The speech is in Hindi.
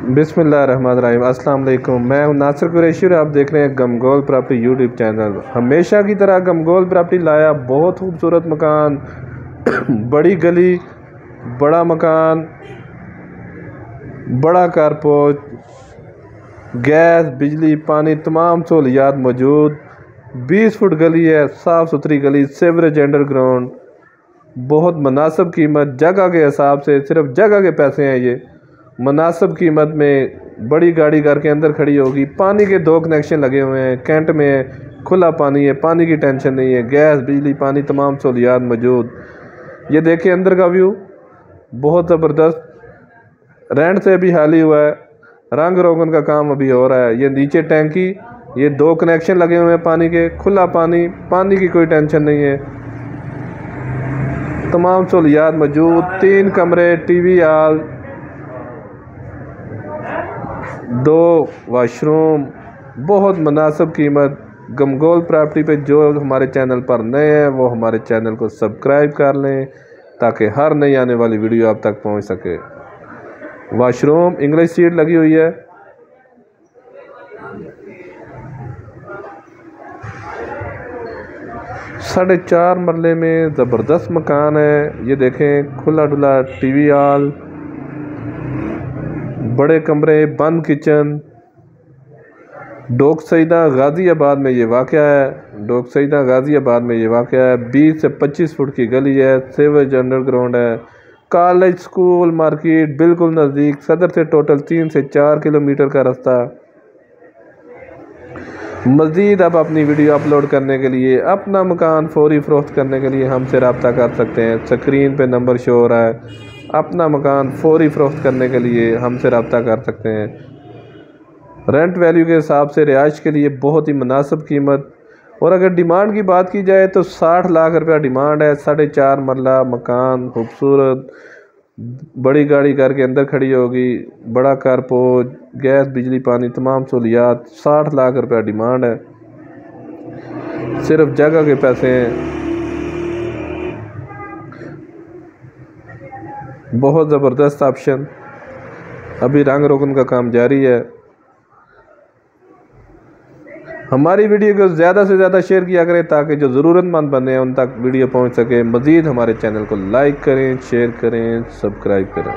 बिस्मिल्लाहिर्रहमानिर्रहीम। अस्सलाम वालेकुम। मैं हूं नासिर कुरैशी और आप देख रहे हैं गमगोल प्रॉपर्टी यूट्यूब चैनल। हमेशा की तरह गमगोल प्रॉपर्टी लाया बहुत खूबसूरत मकान, बड़ी गली, बड़ा मकान, बड़ा कारपोर्च, गैस बिजली पानी तमाम सहूलियात मौजूद। 20 फुट गली है, साफ़ सुथरी गली, सेवरेज अंडरग्राउंड, बहुत मुनासिब कीमत। जगह के हिसाब से सिर्फ जगह के पैसे हैं ये। मुनासिब कीमत में बड़ी गाड़ी करके अंदर खड़ी होगी। पानी के 2 कनेक्शन लगे हुए हैं, कैंट में है, खुला पानी है, पानी की टेंशन नहीं है। गैस बिजली पानी तमाम सहूलियात मौजूद। ये देखिए अंदर का व्यू बहुत ज़बरदस्त। रेंट से भी हाली हुआ है, रंग रोगन का काम अभी हो रहा है। ये नीचे टैंकी, ये 2 कनेक्शन लगे हुए हैं पानी के, खुला पानी, पानी की कोई टेंशन नहीं है। तमाम सहूलियात मौजूद। 3 कमरे, टीवी हॉल, 2 वाशरूम, बहुत मुनासिब कीमत। गमगोल प्रॉपर्टी पे जो हमारे चैनल पर नए हैं वो हमारे चैनल को सब्सक्राइब कर लें ताकि हर नई आने वाली वीडियो आप तक पहुंच सके। वाशरूम इंग्लिश सीट लगी हुई है। साढ़े 4 मरले में ज़बरदस्त मकान है। ये देखें, खुला डुला टीवी हॉल, बड़े कमरे, बंद किचन। डोक सईदा गाज़ियाबाद में ये वाक़या है। डोक सईदा गाज़ियाबाद में ये वाक़या है। 20 से 25 फुट की गली है, सेवेज अंडरग्राउंड है, कॉलेज स्कूल मार्केट बिल्कुल नज़दीक। सदर से टोटल 3 से 4 किलोमीटर का रास्ता। मज़ीद आप अपनी वीडियो अपलोड करने के लिए, अपना मकान फौरी फ़रोख्त करने के लिए हमसे रब्ता कर सकते हैं। स्क्रीन पे नंबर शो हो रहा है। अपना मकान फौरी फ़रोख्त करने के लिए हमसे रब्ता कर सकते हैं। रेंट वैल्यू के हिसाब से रिहाइश के लिए बहुत ही मुनासिब कीमत। और अगर डिमांड की बात की जाए तो 60 लाख रुपया डिमांड है। 4.5 मरला मकान, खूबसूरत, बड़ी गाड़ी करके अंदर खड़ी होगी, बड़ा कारपोर्च, गैस बिजली पानी तमाम सहूलियात। 60 लाख रुपया डिमांड है, सिर्फ जगह के पैसे हैं। बहुत ज़बरदस्त ऑप्शन। अभी रंग रोगन का काम जारी है। हमारी वीडियो को ज़्यादा से ज़्यादा शेयर किया करें ताकि जो ज़रूरतमंद बने हैं उन तक वीडियो पहुंच सके। मज़ीद हमारे चैनल को लाइक करें, शेयर करें, सब्सक्राइब करें।